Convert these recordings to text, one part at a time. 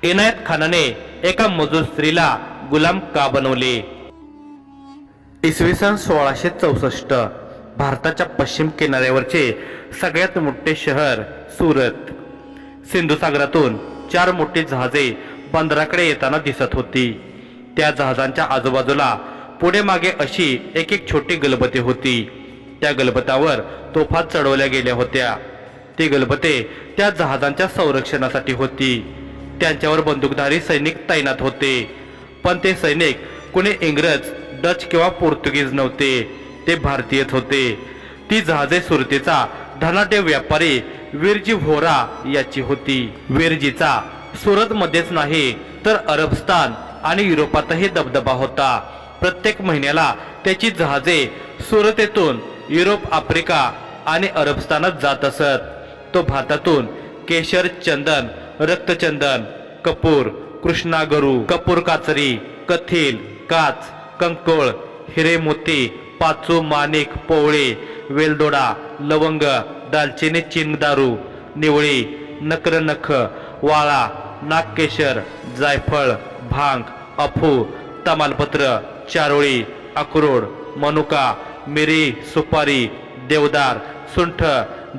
इनायत खानाने एका मजूर स्त्रीला गुलाम का बनवले? इसवी सन 1664 भारताच्या पश्चिम किनाऱ्यावरचे सगळ्यात मोठे शहर सुरत. सिंधू सागरातून 4 मोठी जहाजे बंदराकडे येताना दिसत होती. त्या जहाजांच्या आजूबाजूला पुढे मागे अशी एक एक छोटी गलबते होती. त्या गलबतावर तोफा चढवल्या गेल्या होत्या. ती गलबते त्या जहाजांच्या संरक्षणासाठी होती. त्यांच्यावर बंदूकधारी सैनिक तैनात होते. पण ते सैनिक कोणी इंग्रज, डच किंवा पोर्तुगीज नव्हते, ते भारतीयच होते. ती जहाजे सुरतेचा धनाढ्य व्यापारी विरजी व्होरा याची होती. विरजीचा सुरतमध्येच नाही तर अरबस्तान आणि युरोपातही दबदबा होता. प्रत्येक महिन्याला त्याची जहाजे सुरतेतून युरोप, आफ्रिका आणि अरबस्तानात जात असत. तो भारतातून केशर, चंदन, रक्तचंदन, कपूर, कृष्णागरू, कपूर काचरी, कथील, काच, कंकोळ, हिरे मोती, पाचू, माणिक, पोवळे, वेलदोडा, लवंग, दालचिनी, चिनदारू, निवळी, नकरनख, वाळा, नागकेशर, जायफळ, भांग, अफू, तमालपत्र, चारोळी, अक्रोड, मनुका, मिरी, सुपारी, देवदार, सुंठ,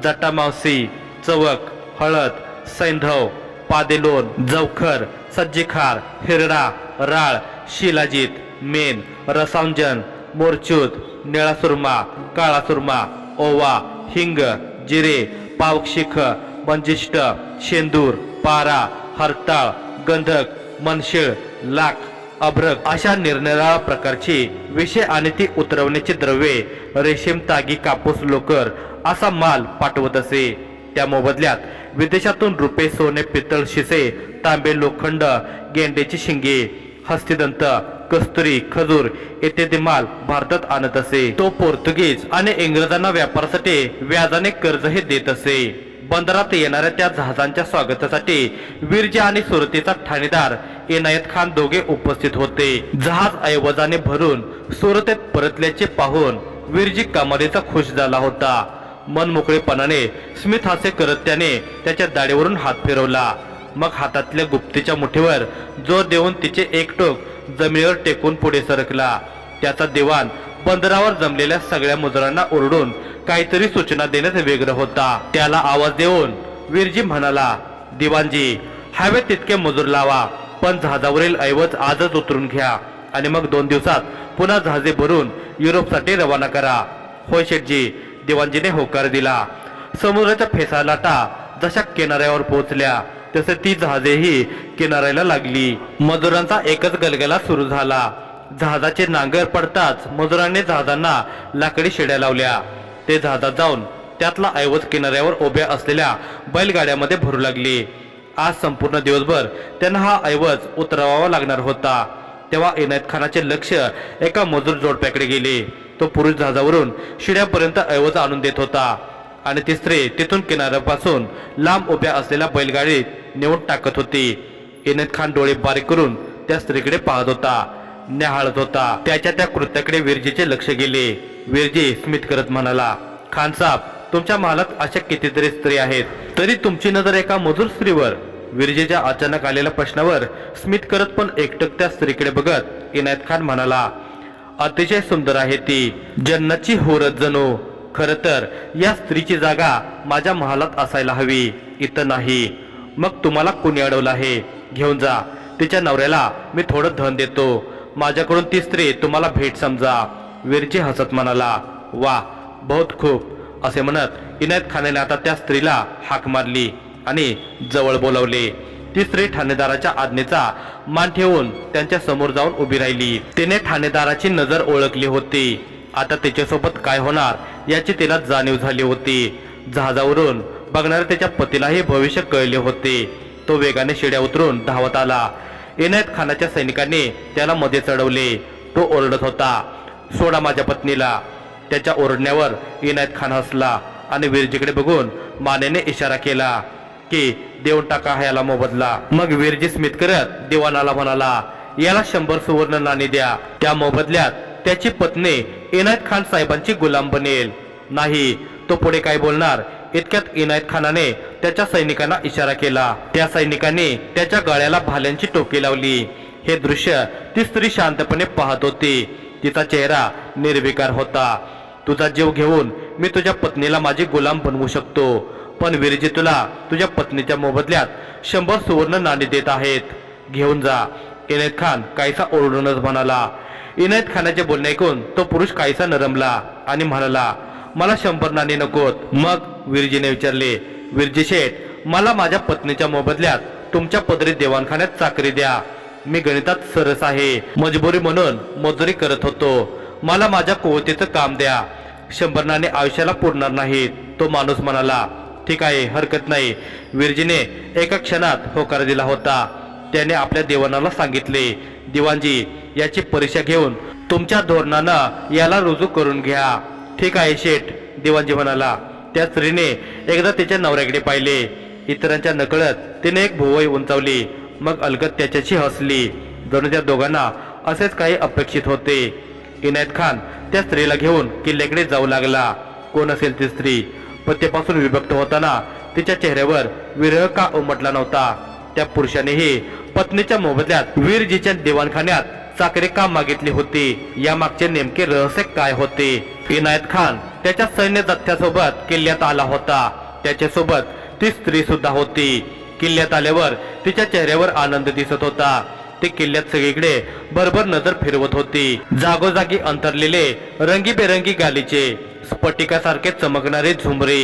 जटामावसी, चवक, हळद, सैंधव, पादेलोन, जवखर, सज्जीखार, हिरडा, राळ, शिलाजीत, मेन, रसांजन, मोरचूत, निळा सुरमा, काळा सुरमा, ओवा, हिंग, जिरे, पावक्षिख, मंजिष्ट, शेंदूर, पारा, हरताळ, गंधक, मनशिळ, लाख, अभ्रक अशा निरनिराळ्या प्रकारची विषे आणि ती उतरवण्याची द्रव्ये, रेशीम, तागी, कापूस, लोकर असा माल पाठवत असे. त्या मोबदल्यात विदेशातून रुपे, सोने, पितळ, शिसे, तांबे, लोखंड, गेंड्याची शिंगे, हस्तिदंत, कस्तुरी, खजूर इत्यादी माल भारतात आणत असे. तो पोर्तुगीज आणि इंग्रजांना व्यापारासाठी व्याजाने कर्जही देत असे. बंदरात येणाऱ्या त्या जहाजांच्या स्वागतासाठी विरजी आणि सुरतेचा ठाणेदार इनायत खान दोघे उपस्थित होते. जहाज ऐवजाने भरून सुरतेत परतल्याचे पाहून विरजी कमालीचा खुश झाला होता. मनमोकळेपणाने स्मित हास्य करत त्याने त्याच्या दाढीवरून हात फिरवला. मग हातातल्या गुप्तीच्या मुठीवर जोर देऊन तिचे एक टोक जमिनीवर टेकून पुढे सरकला. त्याचा दिवाण बंदरावर जमलेल्या सगळ्या मजुरांना ओरडून काहीतरी सूचना देण्यात व्यग्र होता. त्याला आवाज देऊन विरजी म्हणाला, दिवाणजी, हवे तितके मजूर लावा, पण जहाजावरील ऐवज आजच उतरून घ्या आणि मग 2 दिवसात पुन्हा जहाजे भरून युरोपसाठी रवाना करा. होय शेठजी, दिवाणजीने होकार दिला. समुद्राच्या फेसा लाटा जशा किनाऱ्यावर पोहोचल्या तसे ती जहाजेही किनाऱ्याला लागली. मजुरांचा एकच गलगला सुरू झाला. जहाजाचे नांगर पडताच मजुरांनी जहाजांना लाकडी शिड्या लावल्या. ते जहाजात जाऊन त्यातला ऐवज किनाऱ्यावर उभ्या असलेल्या बैलगाड्यामध्ये भरू लागले. आज संपूर्ण दिवसभर त्यांना हा ऐवज उतरवावा लागणार होता. तेव्हा इनायत खानाचे लक्ष एका मजूर जोडप्याकडे गेले. तो पुरुष जहाजावरून शिड्यापर्यंत ऐवज आणून देत होता आणि ती स्त्री तिथून किनाऱ्यापासून लांब उभ्या असलेल्या बैलगाडीत नेऊन टाकत होती. इनायत खान डोळे बारीक करून त्या स्त्रीकडे पाहत होता, न्याहाळत होता. त्याच्या त्या कृत्याकडे विरजीचे लक्ष गेले. विरजी स्मित करत म्हणाला, खान साहेब, तुमच्या महालात अशा कितीतरी स्त्री आहेत, तरी तुमची नजर एका मजूर स्त्रीवर. विरजीच्या अचानक आलेल्या प्रश्नावर स्मित करत पण एकटक त्या स्त्रीकडे बघत इनायत खान म्हणाला, अतिशय सुंदर आहे ती, जन्नतची होरत जणू. खर तर या स्त्रीची जागा माझ्या महालात असायला हवी, इथं नाही. मग तुम्हाला कुणी अडवलं आहे? घेऊन जा. तिच्या नवऱ्याला मी थोडं धन देतो. माझ्याकडून ती स्त्री तुम्हाला भेट समजा. विरजी हसत म्हणाला, वा, बहुत खूप असे म्हणत इनायत खानाने आता त्या स्त्रीला हाक मारली आणि जवळ बोलवले. ती स्त्री ठाणेदाराच्या आज्ञेचा मान ठेवून त्यांच्या समोर जाऊन उभी राहिली. तिने ठाणेदाराची नजर ओळखली होती. आता तिच्यासोबत काय होणार याची तिला जाणीव झाली होती. जहाजावरून बघणाऱ्या त्याच्या पतीलाही भविष्य कळले होते. तो वेगाने शिड्या उतरून धावत आला. इनायत खानाच्या सैनिकांनी त्याला मध्ये चढवले. तो ओरडत होता, सोडा माझ्या पत्नीला. त्याच्या ओरडण्यावर इनायत खान हसला आणि विरजीकडे बघून मानेने इशारा केला की देऊन टाका ह्याला मोबदला. मग विरजी स्मित करत दिवाणाला म्हणाला, याला 100 सुवर्ण नाणी द्या. त्या मोबदल्यात त्याची पत्नी इनायत खान साहेबांची गुलाम बनेल. नाही, तो पुढे काय बोलणार इतक्यात इनायत खानाने त्याच्या सैनिकांना इशारा केला. त्या सैनिकांनी त्याच्या गळ्याला भाल्यांची टोपी लावली. हे दृश्य ती स्त्री शांतपणे पाहत होती. तिचा चेहरा निर्विकार होता. तुझा जीव घेऊन मी तुझ्या पत्नीला माझी गुलाम बनवू शकतो, पण वीरजी तुला तुझ्या पत्नीच्या मोबदल्यात 100 सुवर्ण नाणी देत आहेत. घेऊन जा. इनायत खान काहीसा ओरडूनच म्हणाला. इनायत खानाचे बोलणे ऐकून तो पुरुष काहीसा नरमला आणि म्हणाला, मला 100 नाणी नकोत. मग वीरजीने विचारले, वीरजी शेठ, मला माझ्या पत्नीच्या मोबदल्यात तुमच्या पदरी देवाणखान्यात चाकरी द्या. मी गणितात सरस आहे. मजबुरी म्हणून मजुरी करत होतो. मला माझ्या कुवतीचं काम द्या. 100 नाणे आयुष्याला पुरणार नाहीत. तो माणूस म्हणाला, ठीक आहे, हरकत नाही. वीरजीने एका क्षणात होकार दिला होता. त्याने आपल्या दिवाणाला सांगितले, दिवाणजी, याची परीक्षा घेऊन तुमच्या धोरणानं याला रुजू करून घ्या. ठीक आहे शेठ, दिवाणजी म्हणाला. त्या स्त्रीने एकदा तिच्या नवऱ्याकडे पाहिले. इतरांच्या नकळत तिने एक भुवई उंचावली. मग अलगद त्याच्याशी हसली. जणू त्या दोघांना असेच काही अपेक्षित होते. इनायत खान त्या स्त्रीला घेऊन किल्ल्याकडे जाऊ लागला. कोण असेल ती स्त्री? पतीपासून विभक्त होताना तिच्या चेहऱ्यावर विरह का उमटला नव्हता? त्या पुरुषानेही पत्नीच्या मोबदल्यात वीरजीच्या दिवाणखान्यात चाकरी का मागितली होती? या मागचे नेमके रहस्य काय होते? इनायत खान त्याच्या सैन्य जथ्यासोबत किल्ल्यात आला होता. त्याच्यासोबत ती स्त्री सुद्धा होती. किल्ल्यात आल्यावर तिच्या चेहऱ्यावर आनंद दिसत होता. ती किल्ल्यात सगळीकडे भरभर नजर फिरवत होती. जागोजागी अंतरलेले रंगीबेरंगी गालीचे, स्फटिकासारखे चमकणारे झुमरे,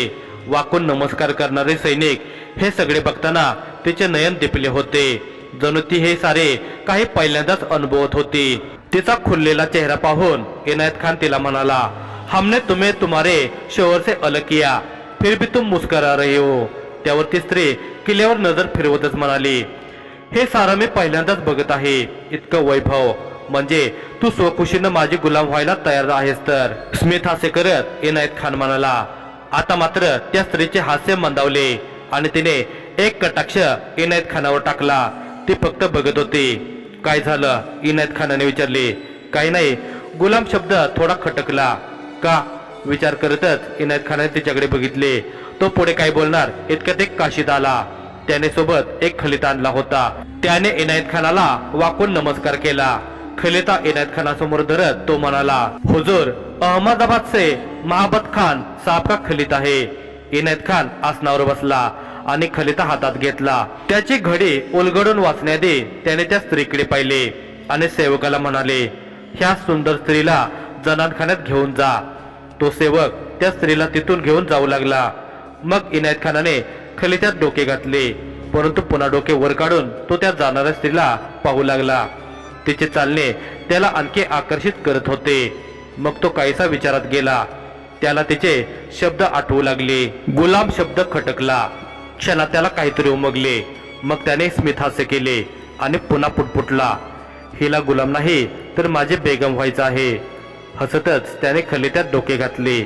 वाकून नमस्कार करणारे सैनिक, हे सगळे बघताना तिचे नयन दिपले होते. जणू ती हे सारे काही पहिल्यांदाच अनुभवत होती. तिचा खुललेला चेहरा पाहून इनायत खान तिला म्हणाला, हमने तुम्हें तुम्हारे शोहर से अलग किया, फिर भी तुम मुस्कुरा रहे हो. त्यावर ती स्त्री किल्ल्यावर नजर फिरवतच म्हणाली, हे सारं मी पहिल्यांदाच बघत आहे. इतकं वैभव, म्हणजे तू स्वखुशीनं माझी गुलाम व्हायला तयार आहेस तर? स्मित हास्य करत इनायत खान म्हणाला. आता मात्र त्या स्त्रीचे हास्य मंदावले आणि तिने एक कटाक्ष इनायत खानावर टाकला. ती फक्त बघत होती. काय झालं? इनायत खानाने विचारले. काही नाही. गुलाम शब्द थोडा खटकला. का? विचार करतच इनायत खानाने तिच्याकडे बघितले. तो पुढे काय बोलणार इतक्यात एक काशीद आला. त्याने सोबत एक खलिता आणला होता. त्याने इनायत खानाला वाकून नमस्कार केला. खलिता इनायत खानासमोर धरत तो म्हणाला, हुजूर, अहमदाबाद से महाबत खान साहब का खलिता है. इनायत खान आसनावर बसला आणि खलिता हातात घेतला. त्याची घडी उलगडून वाचण्याआधी त्याने त्या स्त्रीकडे पाहिले आणि सेवकाला म्हणाले, ह्या सुंदर स्त्रीला जनानखान्यात घेऊन जा. तो सेवक त्या स्त्रीला तिथून घेऊन जाऊ लागला. मग इनायत खानाने खलित्यात डोके घातले, परंतु पुन्हा डोके वर काढून तो त्या जाणाऱ्या स्त्रीला पाहू लागला. तिचे चालणे त्याला आणखी आकर्षित करत होते. मग तो काहीसा विचारात गेला. त्याला तिचे शब्द आठवू लागले. गुलाम शब्द खटकला. क्षणात त्याला काहीतरी उमगले. मग त्याने स्मित हास्य केले आणि पुन्हा पुटपुटला, हिला गुलाम नाही तर माझे बेगम व्हायचं आहे. हसतच त्याने खलित्यात डोके घातले.